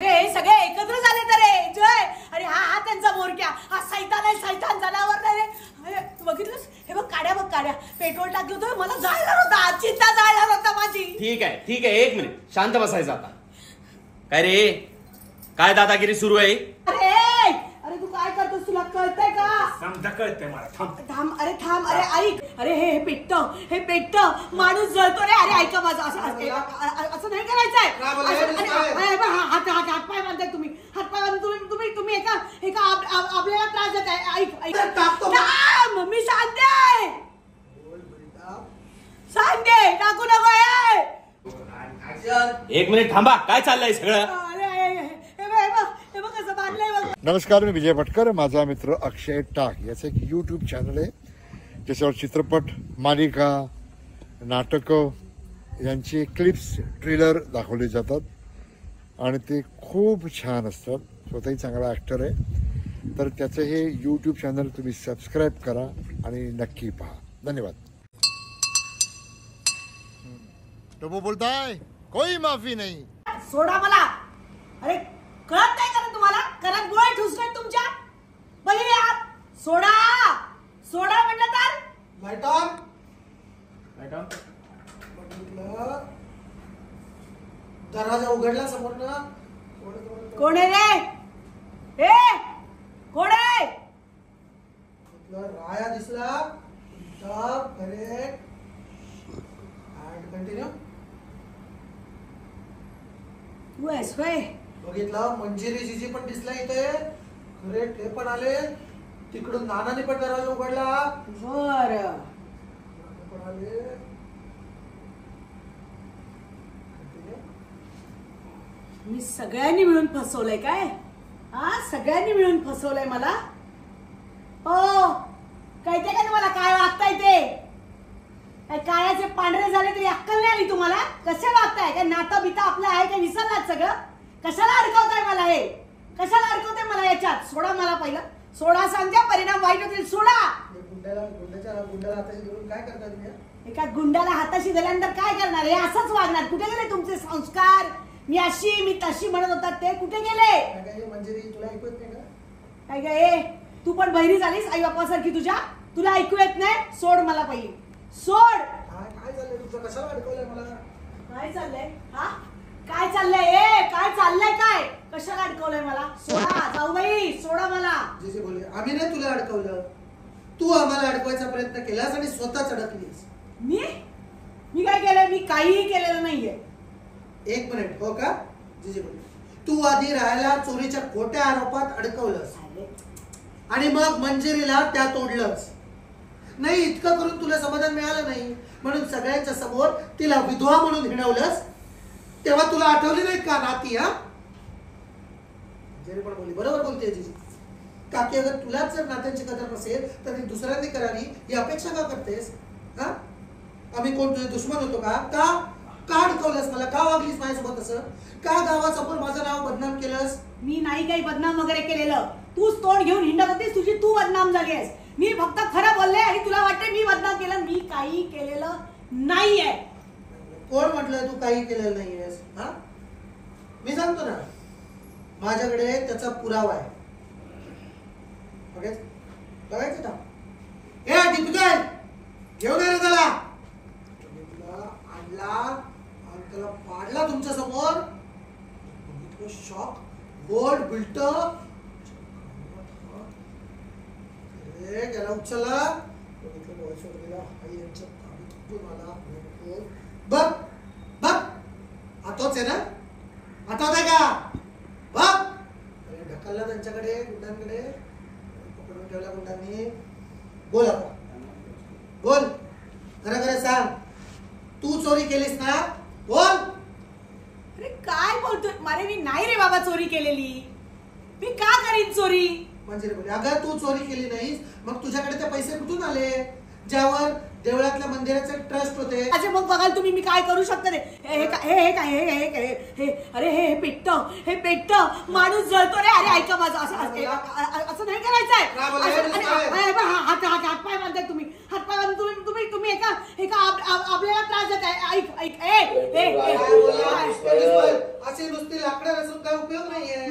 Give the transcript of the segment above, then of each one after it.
हे सगळे एकत्र झाले तर रे जय. अरे हा त्यांचा मोरक्या, हा सैतान आहे, सैतान जनावर नाही रे. तू बघितलंस? हे बघ काड्या, बघ काड्या. पेट्रोल टाकलं होतं, मला जाळणार होता, चिंता जाळणार होता माझी. ठीक आहे, एक मिनिट शांत बसायचं आता. काय रे, काय दादागिरी सुरू आहे? अरे तू काय करतोस, तुला कळतंय का? समजा कळतंय मला. थांब अरे ऐक. अरे हे पेटत माणूस जळतो रे. अरे ऐका माझं, असं नाही करायचंय. हातपाय बांधताय तुम्ही, हातपाय बांधून तुम्ही एका आपल्याला त्रास देत आहे. ऐक मम्मी सांगते टाकू नको. एक मिनिट थांबा, काय चाललंय सगळं? नमस्कार, मी विजय भटकर. माझा मित्र अक्षय टाक याचं एक यूट्यूब चॅनल आहे, ज्याच्यावर चित्रपट, मालिका, नाटकं यांचे क्लिप्स, ट्रेलर दाखवले जातात आणि ते खूप छान असतात. स्वतःही चांगला ॲक्टर आहे, तर त्याचं हे यूट्यूब चॅनल तुम्ही सबस्क्राईब करा आणि नक्की पहा. धन्यवाद. तो बोलताय कोई माफी नाही. सोडा मला. अरे कळत नाही का तुम्हाला? करत गोळे ठुसलेत तुमच्या. पहिले सोडा म्हटलं तर लाईट ऑन. दरवाजा उघडला समोर ना. कोण आहे रे? कोण आहे? राया दिसला. करेक्ट. कंटिन्यू. तू आहेस होय? बघितलं, मंजिरी जीजी पण दिसला इथे. करेक्ट, हे पण आले. तिकडून नानाने पण दरवाजा उघडला. बर पण आले. मी सगळ्यांनी मिळून फसवलंय काय? सगळ्यांनी मिळून फसवलंय मला. हो कळते का तुम्हाला काय वागताय ते? काळ्याचे पांढरे झाले तरी अक्कल नाही आली तुम्हाला? कशा वागताय? काय नातं बिता आपलं आहे काय विसरलात सगळं? कशाला अडकवताय मला? हे कशाला अडकवताय मला याच्यात? सोडा मला पहिलं. सोडा सांगते, परिणाम वाईट होतील. सोडा. गुंडाला हाताशी धरून काय करता तुम्ही? एका गुंडाला हाताशी धरल्यानंतर काय करणार? हे असंच वागणार. कुठे गेले तुमचे संस्कार? मी अशी मी तशी म्हणत होतात ते कुठे गेले? मंजिरी तुला ऐकू येत नाही का? काय काय तू पण बहिरी झालीस आई बापासारखी तुझ्या? तुला ऐकू येत नाही? सोड मला पहिली. सोड. काय चाललंय तुझं? कशाला अडकवलंय मला? काय चाललंय? काय चाललंय? काय चाललंय? काय कशाला अडकवलंय मला? सोडा जाऊबाई, सोडा मला. जे बोलले, आम्ही नाही तुला अडकवलं. तू आम्हाला अडकवायचा प्रयत्न केलास आणि स्वतःच अडकलीस. मी काय केलंय? मी काहीही केलेलं नाहीये. एक मिनिट. हो का? जे बोलले, तू आधी राहायला चोरीच्या खोट्या आरोपात अडकवलंस आणि मग मंजिरीला त्या तोडलंस. नाही, इतकं करून तुला समाधान मिळालं नाही म्हणून सगळ्यांच्या समोर तिला विधवा म्हणून हिणवलंस. तेव्हा तुला आठवली नाहीत का नाती? जे पण बोलली बरोबर बोलते जीजी. काकी, अगर तुलाच जर नात्यांची कदर नसेल तर ती दुसऱ्यांनी करावी ही अपेक्षा का करतेस? आम्ही कोण तुझे दुश्मन होतो का? का अडकवलंस मला? का वागलीस माझ्यासोबत असं? का गावासमोर माझं नाव बदनाम केलंस? मी नाही काही बदनाम वगैरे केलेलं. तूच तोंड घेऊन हिंडत होतीस, तुझी तू बदनाम झाली आहेस. मी फक्त खरं बोलले आणि तुला वाटते मी बदनाम केलं. मी काही केलेलं नाहीये. कोण म्हटलं तू काही केलेलं नाहीयेस? मी सांगतो ना, माझ्याकडे त्याचा पुरावा आहे. बघायचं का? दीपिका घेऊन ये त्याला. आणला आणि त्याला पाडला तुमच्या समोर. शॉक. गोल्ड बिल्ट त्याला उचलला. बघ आतोच आहे ना? आठवत आहे का? बघ ढकलला त्यांच्याकडे, गुंडांकडे पकडून ठेवला गुंडांनी. बोल आता, बोल. खरं सांग, तू चोरी केलीस ना? बोल. अरे काय बोलतोय? मारे मी नाही रे बाबा चोरी केलेली. मी का करीन चोरी? म्हणजे बोले, अगं तू चोरी केली नाहीस, मग तुझ्याकडे ते पैसे कुठून आले ज्यावर देवळातल्या मंदिराचे ट्रस्ट होते? अच्छा, मग बघाल तुम्ही मी काय करू शकते? अरे हे पेटत माणूस जळतो रे. अरे ऐका माझं, असं नाही करायचंय. हातपाय बांधताय तुम्ही, हातपाय बांधून तुम्ही एका आपल्याला त्रास देताय. ऐक असे नुसते लाकडं नसून काय उपयोग नाहीये.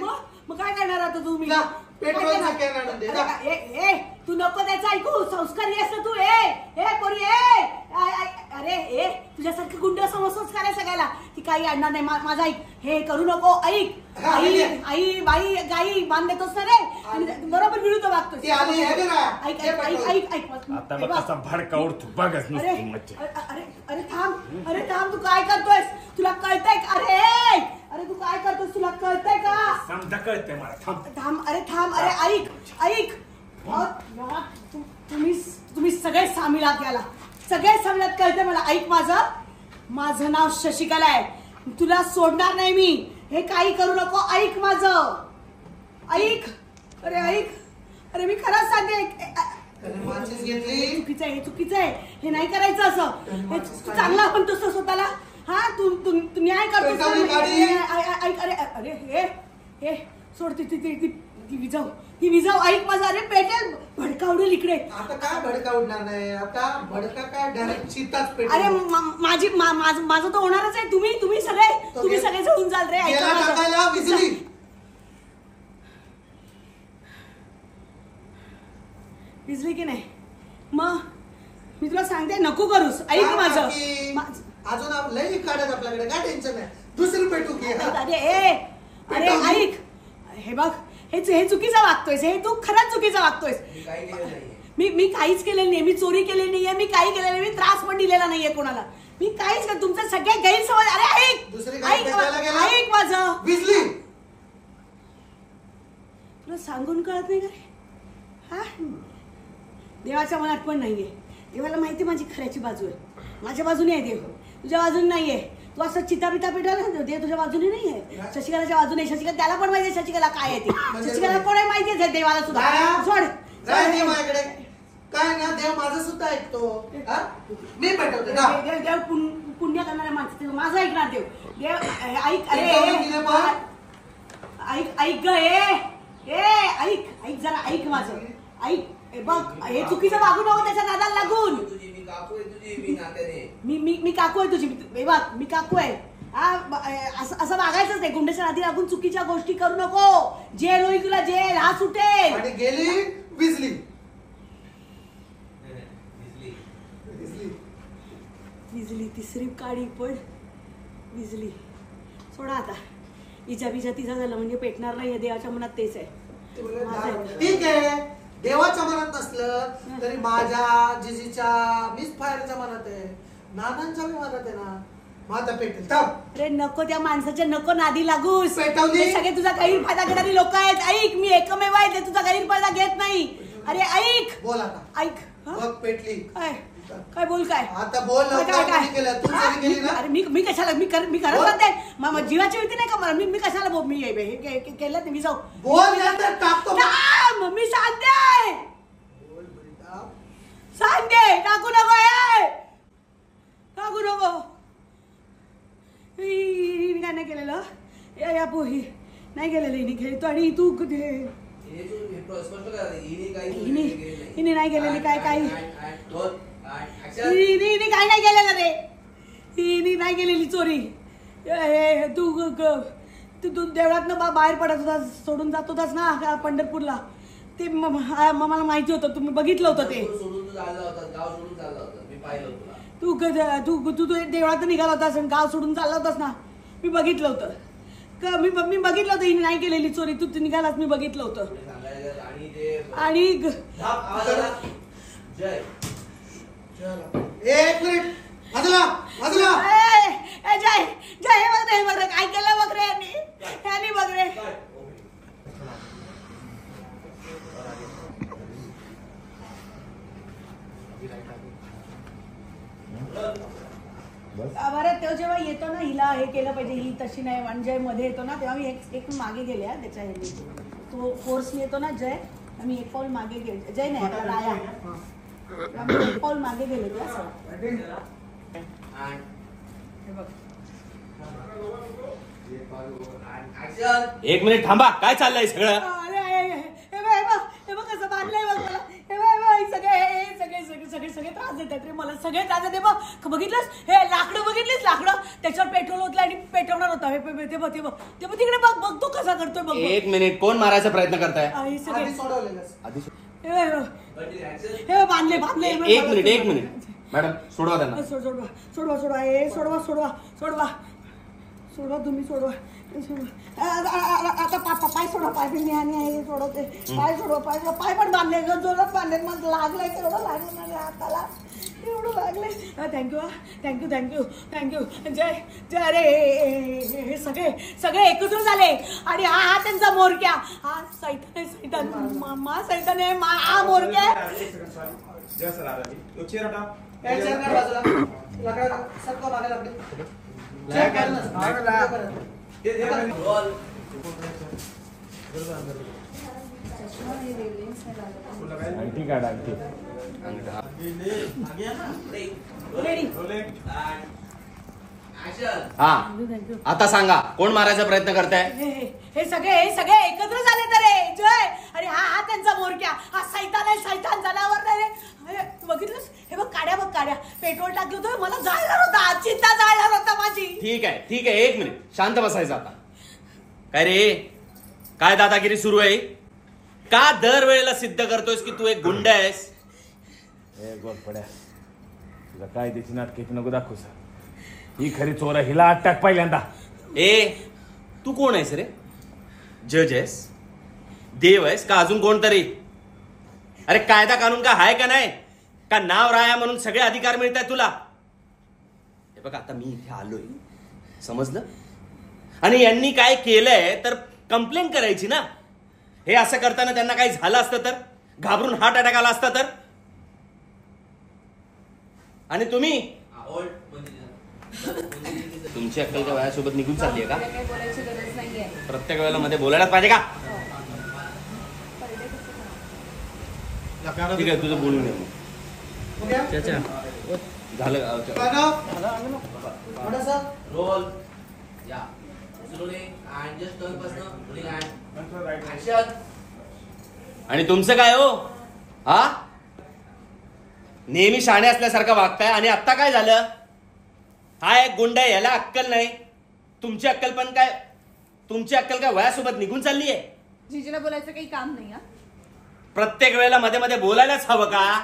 मग काय करणार आता तुम्ही? पेट्रोलचा कॅन आणून दे. तू नको त्याचं ऐकू. संस्कारी असं तू पोरी अरे तुझ्यासारखं गुंड समजतोच काय सगळ्याला की काही आणणार नाही. माझा ऐक, हे करू नको. ऐक आई बाई गाई बांध देतोस ना रे, बरोबर विरुद्ध वागतोस. अरे थांब तू काय करतोयस? तुला कळतंय? अरे तू काय करतोस? तुला कळतंय का? समजा कळतंय मला. थांब अरे ऐक तुम्ही सगळे सामील आहात याला. सगळे सामील कळतंय मला. ऐक, माझं नाव शशिकला आहे. तुला सोडणार नाही मी. हे काही करू नको. ऐक माझं. ऐक. अरे मी खरंच सांगते. चुकीचं आहे. हे नाही करायचं असं. तू चांगला म्हणतोस स्वतःला. हा तू न्याय करतोस. ऐक. अरे हे सोड. ती विजाव. ऐक माझं. अरे पेटेल. भडका उडेल इकडे. आता काय भडका उडणार नाही. आता भडका काय डायरेक्ट चिताच पेटेल. अरे माझं तर होणारच आहे. तुम्ही सगळे जळून जाल रे. विजली की नाही? मग मी तुला सांगते नको करूस. ऐक माझं. अजून लई काढत आपल्याकडे. काय टेन्शन नाही. दुसरी पेटू घे. अरे ऐक. हे बघ, हे चुकीचं वागतोयस. हे तू खरंच चुकीचं वागतोयस. मी काहीच केलेलं नाही. मी चोरी केलेली नाहीये. मी काही केलेलं नाही. मी त्रास पण दिलेला नाहीये कोणाला. मी काहीच तुमचे सगळे गैरसमज. अरे ऐक माझं. बिजली तुला सांगून कळत नाही का रे? हा देवाच्या मनात पण नाहीये. देवाला माहिती माझी खऱ्याची बाजू आहे. माझ्या बाजूने आहे देव, तुझ्या बाजूने नाहीये. तू असं चिता पेटवला देव तुझ्या बाजूने नाहीये. शशिकलाच्या बाजूने. शशिकला त्याला पण माहिती आहे शशिकला काय आहे ते. शशिकला कोण आहे माहिती आहे देवाला सुद्धा. सोड माझ्याकडे काय ना. देव माझं सुद्धा ऐकतो. मी पेटवते. देव पुण्य करणाऱ्या माणसं. माझं ऐकणार देव. ऐक. ऐक ग. ऐक जरा. ऐक माझं. ऐक. बघ, हे चुकीचं वागू नको त्याच्या नादाला लागून. मी काकू आहे तुझी. बघ, मी काकू आहे. असं वागायचंच नाही. गुंड्याच्या नादी लागून चुकीच्या गोष्टी करू नको. जेल होईल तुला. जेल हा सुटेल. आणि गेली बिजली. तिसरी काडी पण विजली. सोडा आता. इजा तिचा झालं म्हणजे पेटणार नाही. देवाच्या मनात तेच आहे. ठीक आहे. देवाच्या मनात नसलं तरी माझ्या जिजीच्या मिस फायरच्या मनात आहे. नानांच्या मनात आहे ना. माझा पेटेल. अरे नको त्या माणसाच्या नको नादी लागूस. पेटवली. सगळे तुझा गैरफायदा घेणारी लोक आहेत. ऐक, मी एकमेव आहे ते तुझा गैरफायदा घेत नाही. अरे ऐक. बोल आता. ऐक. बघ पेटली. काय बोल. काय आता बोल. अरे मी कशाला. मी करत म्हणते. जीवाची भीती नाही का मला. मी कशाला बोल. मी केलं मी जाऊ. बोल टाकतो. मी सांगते. टाकू नको. टाकू नको. काय नाही केलेलं. या पोही नाही केलेलं. हिने खेळतो आणि तू हिने नाही केलेली. काय हिने काय नाही केलेलं रे. हिने नाही केलेली चोरी. तू देवळातनं बाहेर पडत होतास. सोडून जात होतास ना पंढरपूरला. ते मला माहिती होतं. तुम्ही बघितलं होतं ते. तू देवळात निघाला होतास आणि गाव सोडून चालला होतास ना. मी बघितलं होतं. मी बघितलं होतं हिने नाही केलेली चोरी. तू निघालास. मी बघितलं होतं. आणि एक मिनिट. जय हे बघ रे. काय केलं बघ रे यांनी. बघ रे. बरं तो जेव्हा येतो ना हिला हे केलं पाहिजे. ही तशी नाही. म्हणजे मध्ये येतो ना तेव्हा मी एक मागे गेले. त्याच्या ह्यानी तो फोर्सने येतो ना जय. मी एक पाऊल मागे गेले. जय नाही राया. मी एक पाऊल मागे गेले. एक मिनिट थांबा. काय चाललंय सगळं? हे बघ कसं बांधलंय बघ मला. हे सगळे करतायत रे मला सगळे दादा ते बघितलंस हे लाकडं बघितलीस लाकडं त्याच्यावर पेट्रोल होतलं आणि पेटवणार होता हे ते बघ तिकडे बघ तो कसा करतोय बघ. एक मिनिट, कोण मारायचा प्रयत्न करताय? आई सगळे आधी सोडवलेलंच. आधी हे बांधले एक मिनिट मॅडम, सोडवा त्यांना. सोडवा तुम्ही सोडवा. आता पाय सोडवा, पाय पण मी सोडवते. पाय सोडवा, पाय पण बांधले जोरात बांधले. मग लागलंय तेवढं लागलं माझ्या हाताला, एवढं लागले. थँक्यू. जय अरे हे सगळे एकत्र झाले आणि हा त्यांचा मोरक्या. हा सैतान आहे हा मोरक्या. काय चेअर काढ बाजूला. लाकडं सरकव मागे लागली. चेअर काढ ना. हा, आता सांगा कोण मारायचा प्रयत्न करताय? हे सगळे एकत्र झाले तर रे जय. आणि हा त्यांचा मोरक्या. हा सैतान जनावर नाही रे. बघितलंस हे बघ काड्या पेट्रोल टाकलं होतं मला जाळणार होता, चिंता जाळणार होता माझी. ठीक आहे, एक मिनिट शांत बसायचं आता. काय रे, काय दादागिरी सुरू आहे? का दरवेळेला सिद्ध करतोयस की तू एक गुंड आहेस? गोडपड्या, तुला काय त्याची नाटकाची नको दाखवूस. ही खरी चोर आहे, हिला आत टाक पहिल्यांदा. तू कोण आहेस रे? जज आहेस, देव आहेस का अजून कोणतरी? अरे कायदा कानून का हाय का नाही? का नाव राया म्हणून सगळे अधिकार मिळत आहेत तुला? हे बघ आता मी इथे आलोय, समजलं? आणि यांनी काय केलंय तर कंप्लेंट करायची ना. हे असं करताना त्यांना काही झालं असतं तर, घाबरून हार्ट अटॅक आला असता तर. आणि तुम्ही तुमची अक्कल का वयासोबत निघून चालली आहे का? प्रत्येक वेळेला मध्ये बोलायलाच पाहिजे का? ठीक आहे, तुझं बोलून घे. झालं रोल या आणि तुमचं काय हो? हा, नेहमी शाणे असल्यासारखं वागताय आणि आता काय झालं? हा एक गुंड आहे, याला अक्कल नाही. तुमची अक्कल काय वयासोबत निघून चालली आहे? जीजीला बोलायचं काही काम नाही. प्रत्येक वेळेला मध्ये मध्ये बोलायलाच हवं का?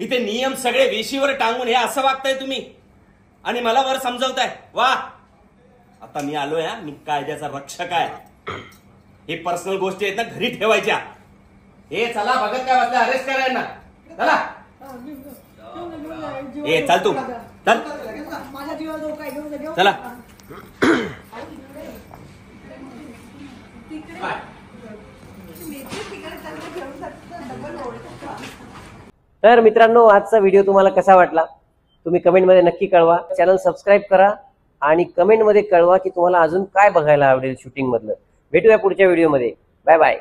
इथे नियम सगळे वेशीवर टांगून हे असं वागताय तुम्ही आणि मला वर समजवताय. वा, आता मी आलोय, मी कायद्याचा रक्षक आहे. हे पर्सनल गोष्टी आहेत ना घरी ठेवायच्या. हे चला भगत काय वाटलं, अरेस्ट करायला ना. चला चल तू चल. माझ्या जीवाला धोका आहे, घेऊन चला. तर मित्रांनो, आजचा व्हिडिओ तुम्हाला कसा वाटला तुम्ही कमेंटमध्ये नक्की कळवा. चॅनल सबस्क्राईब करा आणि कमेंटमध्ये कळवा की तुम्हाला अजून काय बघायला आवडेल शूटिंग मधलं. भेटूया पुढच्या व्हिडिओमध्ये. Bye bye.